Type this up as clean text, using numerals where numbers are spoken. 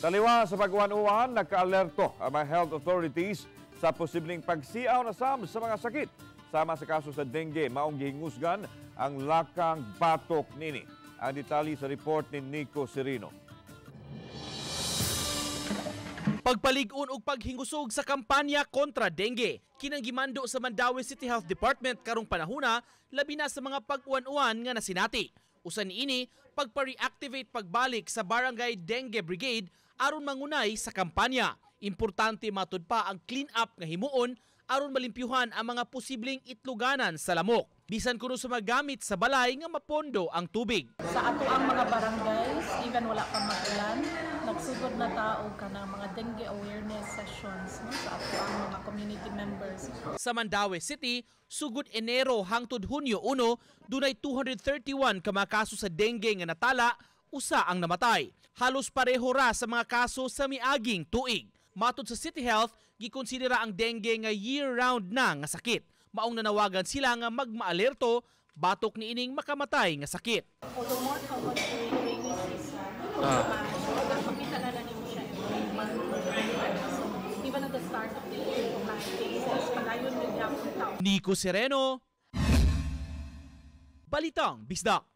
Taliwa sa pagwan-uwan, nagka-alerto ang mga health authorities sa posibleng pagsiaw na sa mga sakit. Sama sa kaso sa dengue, maong gihingusgan ang lakang batok nini. Ang detalye sa report ni Nico Serino. Pagpalig-on og paghingusog sa kampanya kontra dengue, kinanggimando sa Mandaue City Health Department karong panahona, labi na sa mga pag-uwan-uwan nga nasinati. Usa niini, pagpa-reactivate pagbalik sa Barangay Dengue Brigade aron mangunay sa kampanya. Importante matud pa ang clean up nga himuon aron malimpyuhan ang mga posibleng itluganan sa lamok. Bisan kuno sa magamit sa balay nga mapondo ang tubig. Sa ato ang mga barangays, even wala pa mag-ulan, nagsugod na tao ka ng mga dengue awareness sessions, no? Sa ato ang mga community members. Sa Mandaue City, sugod Enero hangtod Hunyo 1, dunay 231 ka mga kaso sa dengue nga natala, usa ang namatay. Halos pareho ra sa mga kaso sa miaging tuig. Matod sa City Health, gikonsidera ang dengue nga year-round na nga sakit. Maong nanawagan sila nga magma-alerto, batok ni ining makamatay nga sakit. Although more common during rainy season, makita na lang siya every month. So, even at the start of the year, kung mga cases, palayon yung yapon tao. Nico Sereno, Balitang Bisdak.